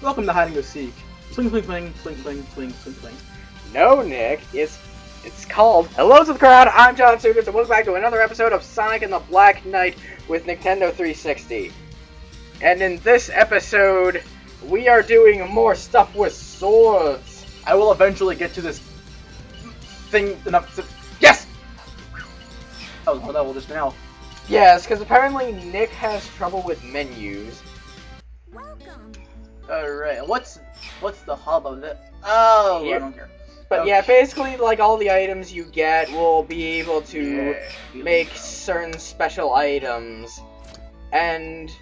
Welcome to Hide and Go Seek. Swing, swing, swing, swing, swing, swing, swing, swing. No, Nick, it's called Hello to the Crowd. I'm John Sugas, and welcome back to another episode of Sonic and the Black Knight with Nintendo 360. And in this episode, we are doing more stuff with swords. I will eventually get to this thing enough to... Yes! That was one level just now. Yes, because apparently Nick has trouble with menus. Welcome. Alright, what's the hub of it? Oh, Here. I don't care. But Okay. yeah, basically, like, all the items you get will be able to make certain special items. And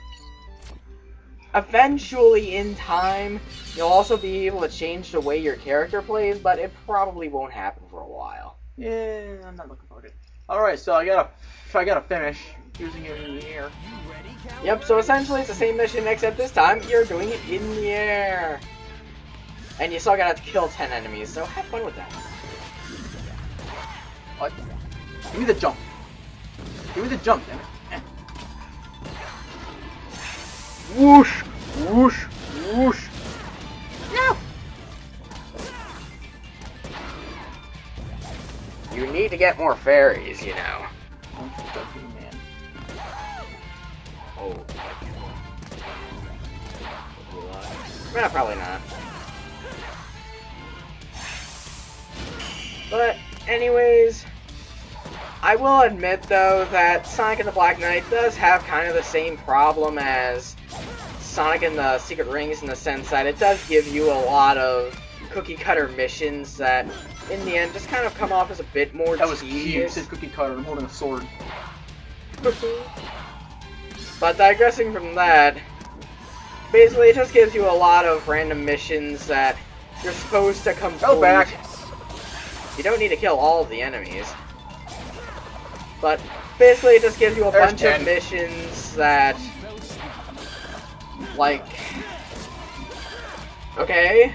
eventually, in time, you'll also be able to change the way your character plays, but it probably won't happen for a while. Yeah, I'm not looking forward to it. Alright, so I gotta finish using it in the air. Yep, so essentially it's the same mission, except this time you're doing it in the air. And you still gotta kill 10 enemies, so have fun with that. What? Give me the jump. Give me the jump, damn it. Eh. Whoosh! Whoosh! Whoosh! No! You need to get more fairies, you know. Don't you judge me, man. Oh. Nah, probably not. But, anyways, I will admit, though, that Sonic and the Black Knight does have kind of the same problem as Sonic and the Secret Rings in the sense that it does give you a lot of cookie-cutter missions that, in the end, just kind of come off as a bit more That was cute. It tedious. said cookie cutter. I'm holding a sword. But digressing from that, basically it just gives you a lot of random missions that you're supposed to complete. Go back! You don't need to kill all of the enemies. But basically it just gives you a There's bunch 10. of missions that, like, okay.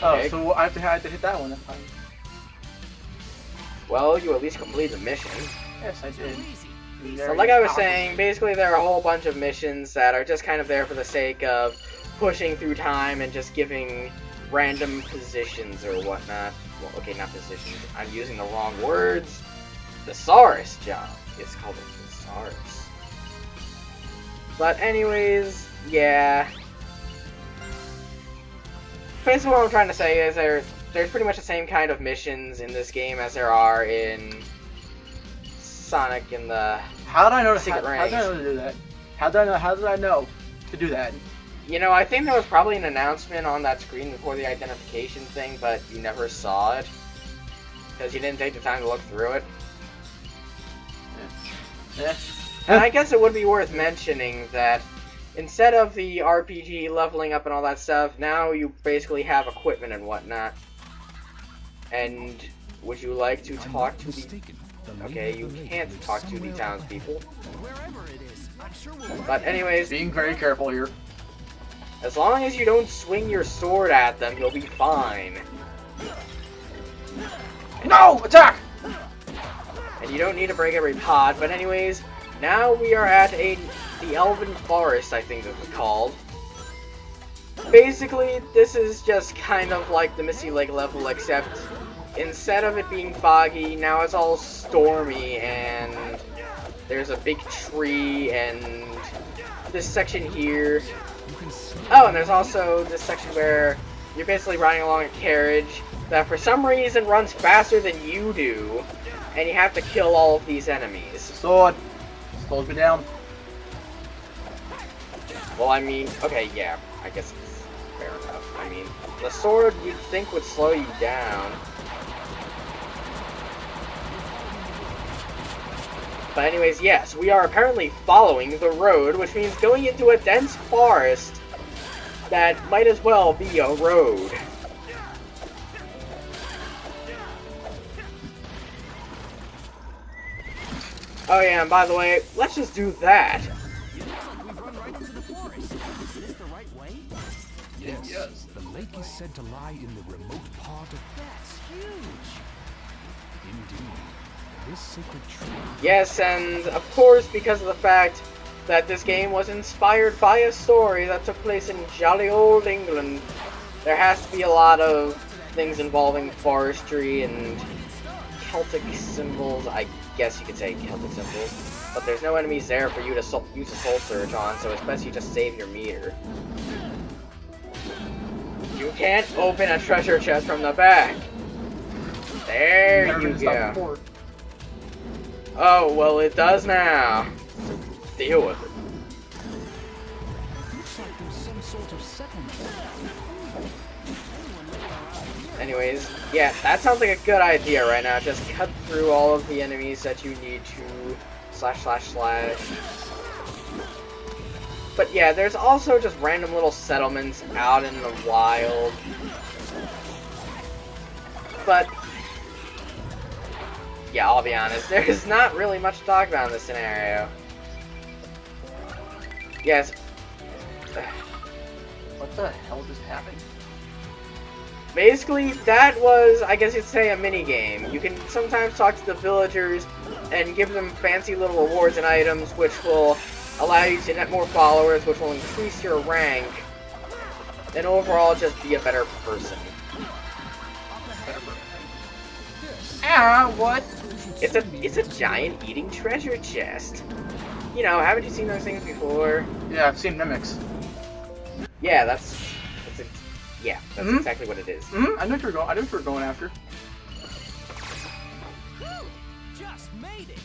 Oh, Okay. so I have to hit that one. Well, you at least complete the mission. Yes, I did. So like I was saying, basically there are a whole bunch of missions that are just kind of there for the sake of pushing through time and just giving random positions or whatnot. Well, okay, not positions. I'm using the wrong words. Thesaurus, John. It's called a thesaurus. But anyways, yeah. Basically what I'm trying to say is there's pretty much the same kind of missions in this game as there are in Sonic and the... How did I know to Secret how did I know to do that? How did I know to do that? You know, I think there was probably an announcement on that screen before the identification thing, but you never saw it. Because you didn't take the time to look through it. Yeah. And I guess it would be worth mentioning that instead of the RPG leveling up and all that stuff, now you basically have equipment and whatnot. And would you like to talk to the... Okay, you can't talk to the townspeople. But anyways, Being very careful here. as long as you don't swing your sword at them, you'll be fine. No! Attack! And you don't need to break every pod, but anyways, now we are at the Elven Forest, I think it was called. Basically, this is just kind of like the Misty Lake level, except instead of it being foggy, now it's all stormy, and there's a big tree, and this section here. Oh, and there's also this section where you're basically riding along a carriage that for some reason runs faster than you do, and you have to kill all of these enemies. Sword. Slows me down. Well, I mean, okay, yeah, I guess it's fair enough. I mean, the sword you'd think would slow you down. But anyways, yes, we are apparently following the road, which means going into a dense forest that might as well be a road. Oh yeah, and by the way, let's just do that. Yes, the lake is said to lie in the remote part of... That's huge! Indeed. This sacred tree... Yes, and of course, because of the fact that this game was inspired by a story that took place in jolly old England. There has to be a lot of things involving forestry and Celtic symbols. I guess you could say Celtic symbols. But there's no enemies there for you to use a soul surge on, so it's best you just save your meter. You can't open a treasure chest from the back. There you go. Oh, well it does now. So deal with it. Looks like there's some sort of settlement. Anyways, yeah, that sounds like a good idea right now. Just cut through all of the enemies that you need to ///. But yeah, there's also just random little settlements out in the wild. But yeah, I'll be honest, there's not really much to talk about in this scenario. Yes. What the hell just happened? Basically, that was, I guess you'd say, a mini-game. You can sometimes talk to the villagers and give them fancy little rewards and items, which will allow you to net more followers, which will increase your rank, and overall just be a better person. Ah, what? It's a giant eating treasure chest. You know, haven't you seen those things before? Yeah, I've seen mimics. Yeah, that's exactly what it is. I knew what you were going. I knew what you were going after. Just made it.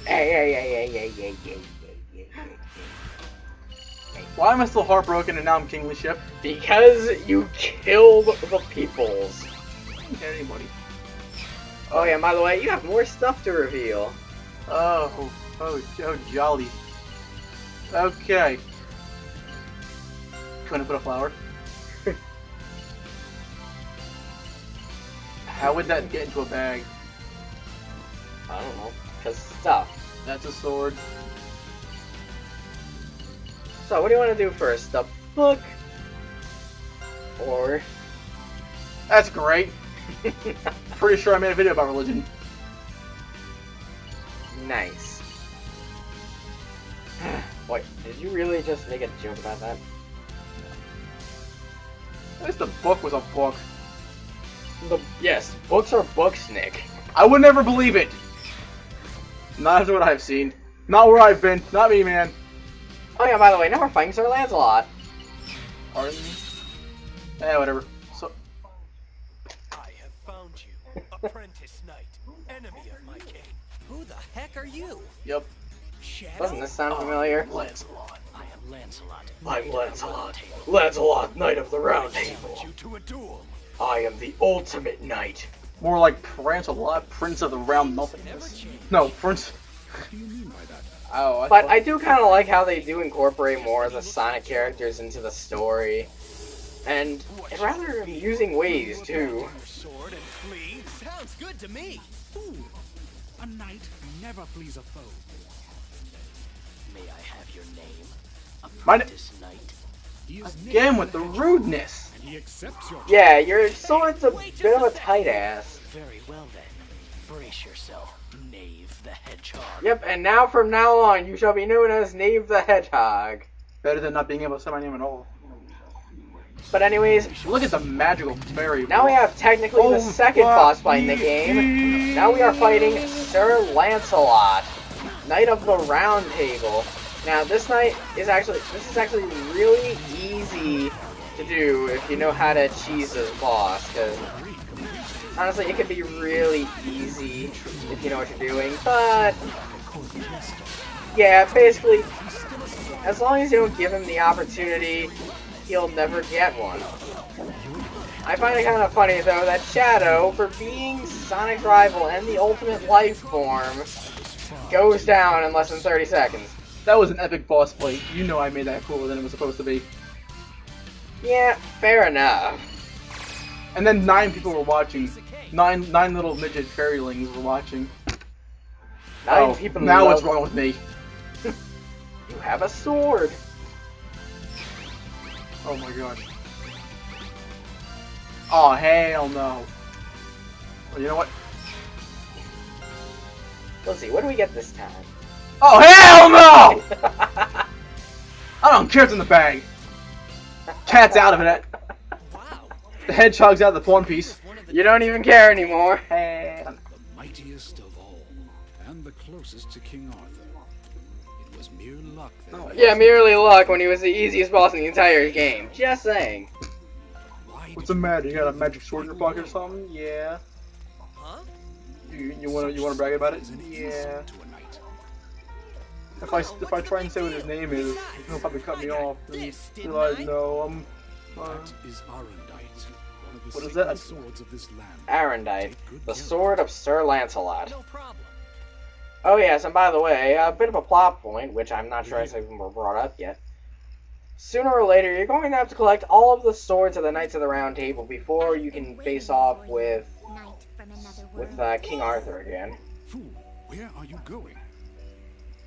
Hey. Why am I still heartbroken and now I'm kingly ship? Because you killed the peoples. Anybody? Oh yeah, by the way, you have more stuff to reveal. Oh, jolly. Okay. Trying to put a flower. How would that get into a bag? I don't know, because stuff. That's a sword. So, what do you want to do first? The book? Or... That's great. Pretty sure I made a video about religion. Nice. Wait, did you really just make a joke about that? At least the book was a book. Yes, books are books, Nick. I would never believe it. Not after what I've seen. Not where I've been. Not me, man. Oh yeah, by the way, now we're fighting Sir Lancelot. Pardon me? Eh, whatever. So, I have found you, apprentice knight, enemy of my king. Who the heck are you? yep. Shadow? Doesn't this sound familiar? Lancelot. I am Lancelot. I'm Lancelot. Lancelot, Knight of the Round Table. Challenge you to a duel. I am the ultimate knight. More like Prancelot, Prince of the Round Nothingness. No, Prince. What do you mean by that? Oh, But I do kind of like how they do incorporate more of the Sonic characters into the story. And in rather amusing ways, too. Your sword and flee. Sounds good to me. Fool! A knight never flees a foe. May I have your name? My Apprentice knight. He is Again with the rudeness. and he accepts your Yeah, your sword's a bit of a tight ass. Very well then. Brace yourself, Knave the Hedgehog. Yep, and now from now on, you shall be known as Knave the Hedgehog. Better than not being able to say my name at all. But anyways, Look at the magical fairy. now we have technically the Oh, second boss fight in the game. Now we are fighting Sir Lancelot, Knight of the Round Table. Now this is actually really easy to do if you know how to cheese this boss, because honestly it can be really easy if you know what you're doing, but yeah, basically as long as you don't give him the opportunity, he'll never get one. I find it kind of funny though that Shadow, for being Sonic's rival and the ultimate life form, goes down in less than 30 seconds. That was an epic boss fight. You know I made that cooler than it was supposed to be. Yeah, fair enough. And then 9 people were watching. Nine little midget fairylings were watching. Nine people now love- what's wrong with me? You have a sword. Oh my gosh. Oh hell no. Well, you know what? Let's see, what do we get this time? Oh, hell no! I don't care, it's in the bag. Cat's out of it. Wow. The hedgehog's out of the pawn piece. You don't even care anymore. And The mightiest of all, and the closest to King Arthur. It was mere luck that Oh, Yeah, merely luck when he was the easiest boss in the entire game. Just saying. Why what's did the matter? You got a magic sword in your pocket or something? Yeah. Huh? You wanna brag about it? as an Yeah. insult to a knight? If I try and say what his name is, he'll probably cut me off. And This, be didn't like, I? no, I'm. That is Arundite, one of the What is sacred that? swords of this land. Arundite, Take good the care of sword of Sir Lancelot. No problem. Oh yes, and by the way, a bit of a plot point, which I'm not sure has even been brought up yet. Sooner or later, you're going to have to collect all of the swords of the Knights of the Round Table before you can face off with King Arthur again. Fool, where are you going?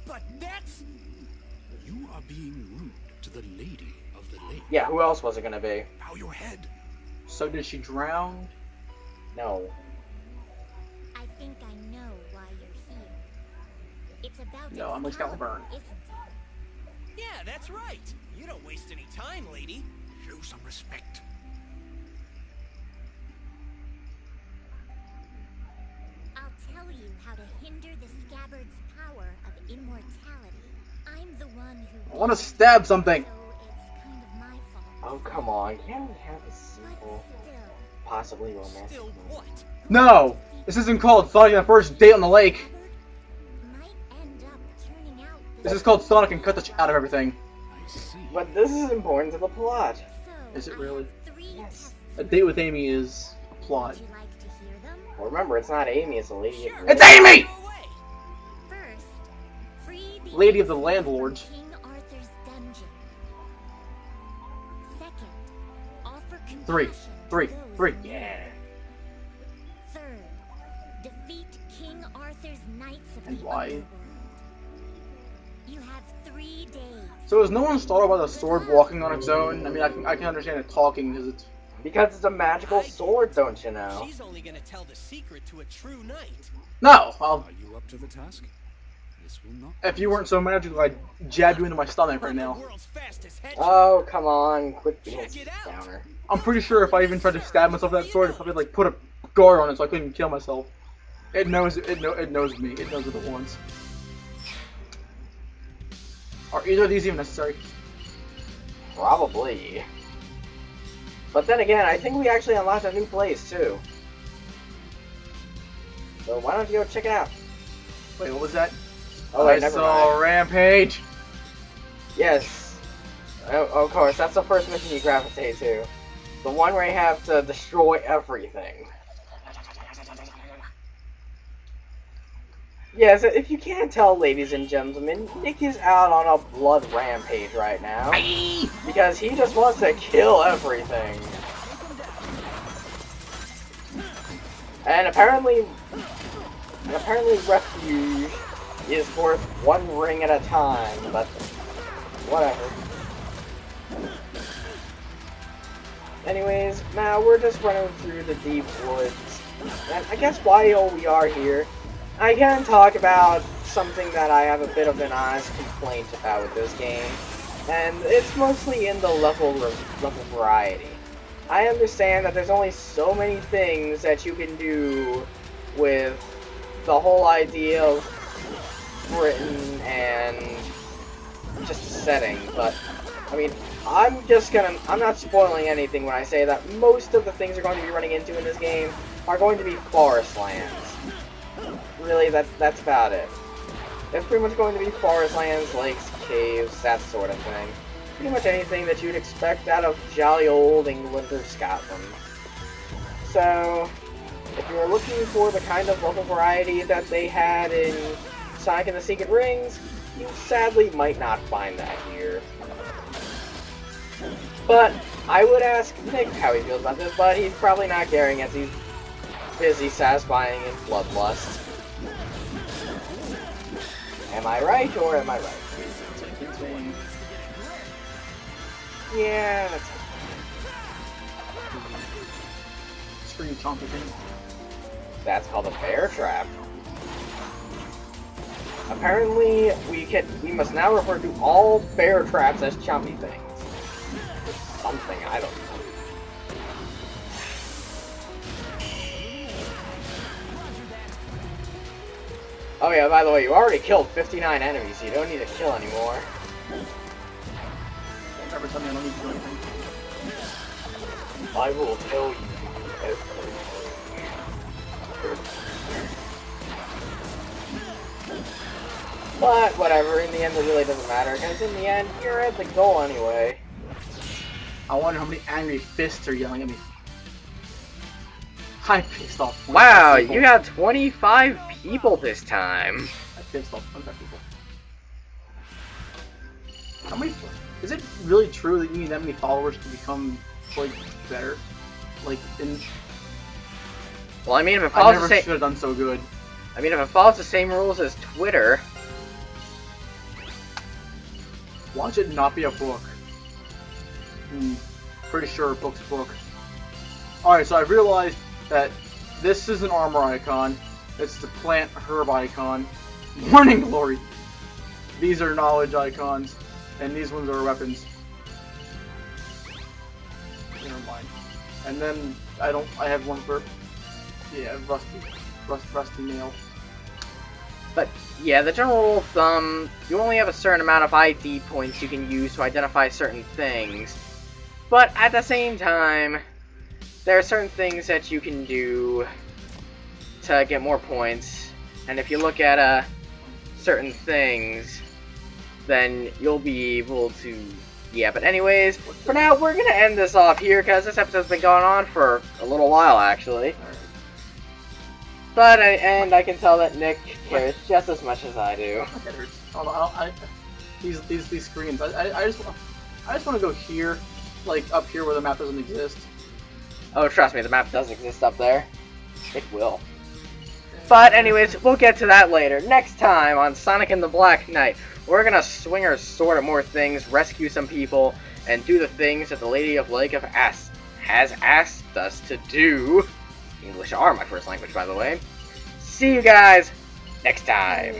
But that's... You are being rude to the lady of the lake. Yeah, who else was it gonna be? Bow your head. So did she drown? No. I think I know why you're here. It's about No, I'm Excalibur. isn't it? Yeah, that's right. You don't waste any time, lady. Show some respect. I'll tell you how to hinder the scabbard's power of immortality. I'm the one who. I want to stab something. So it's kind of my fault. Oh come on, can't we have a But simple, still, possibly romantic? Still what? No! This isn't called Sonic and the First Date on the Lake. might end up turning out. This is called Sonic and cut the out of everything. I see. But this is important to the plot. So Is it I really? have 3 Yes. tests. A date with Amy is a plot. Would you like to hear them? Well, remember, it's not Amy, it's the lady. Sure. It's Amy! Go away. First, free the Lady of the innocent Landlords. from King Arthur's dungeon. Second, offer Three. compassion to Three. those Three. in need. Yeah. Third, defeat King Arthur's knights of And the why? underworld. You have 3 days. So is no one startled by the sword walking on its own? I mean, I can understand it talking because it's. Because it's a magical sword, don't you know? She's only gonna tell the secret to a true knight. No! I'll, Are you up to the task? This will not. if you weren't so magical, I'd jab you into my stomach right now. The world's fastest hedgehog. Oh, come on, quit being Check it out. downer. I'm pretty sure if I even tried to stab myself with that sword, it'd probably like put a guard on it so I couldn't even kill myself. It knows me. It knows what it wants. Are either of these even necessary? Probably. But then again, I think we actually unlocked a new place, too. So why don't you go check it out? Wait, what was that? Oh, wait, I never saw mind. Rampage. Yes. Oh, of course, that's the first mission you gravitate to. The one where you have to destroy everything. Yes, if you can't tell, ladies and gentlemen, Nick is out on a blood rampage right now. Because he just wants to kill everything. And apparently refuge is worth 1 ring at a time, but whatever. Anyways, now we're just running through the deep woods. And I guess while we are here, I can talk about something that I have a bit of an honest complaint about with this game. And it's mostly in the level variety. I understand that there's only so many things that you can do with the whole idea of Britain and just the setting, but I mean, I'm not spoiling anything when I say that most of the things you're going to be running into in this game are going to be forest lands. Really, that's about it. It's pretty much going to be forest lands, lakes, caves, that sort of thing. Pretty much anything that you'd expect out of jolly old England or Scotland. So, if you're looking for the kind of level variety that they had in Sonic and the Secret Rings, you sadly might not find that here. But I would ask Nick how he feels about this, but he's probably not caring as he's busy satisfying in bloodlust. Am I right, or am I right? Yeah, that's Screen chomping. That's called a bear trap. Apparently, we must now refer to all bear traps as chompy things. Something, I don't know. Oh yeah, by the way, you already killed 59 enemies, so you don't need to kill anymore. Don't ever tell me I don't need to do anything. I will tell you everything. But, whatever, in the end it really doesn't matter, because in the end, you're at the goal anyway. I wonder how many angry fists are yelling at me. I pissed off 25 Wow, people. you got 25 people this time. I pissed off 25 people. How many? Is it really true that you need that many followers to become, like, better? Like, in... Well, I mean, if it I follows never the same... should have done so good. I mean, if it follows the same rules as Twitter... Watch it not be a book. Pretty sure a book's a book. Alright, so I've realized that this is an armor icon. It's the plant herb icon. Morning glory! These are knowledge icons. And these ones are weapons. Never mind. And then I have one for, yeah, rusty nail. But, yeah, the general rule of thumb, you only have a certain amount of ID points you can use to identify certain things. But, at the same time, there are certain things that you can do to get more points. And if you look at, certain things, then you'll be able to... Yeah, but anyways, for now, we're gonna end this off here, because this episode's been going on for a little while, actually. But, I can tell that Nick cares just as much as I do. That hurts. These screens. I just want to go here, like up here where the map doesn't exist. Oh, trust me, the map does exist up there. It will. But anyways, we'll get to that later. Next time on Sonic and the Black Knight, we're gonna swing our sword at more things, rescue some people, and do the things that the Lady of Lake has asked us to do. English are my first language, by the way. See you guys next time.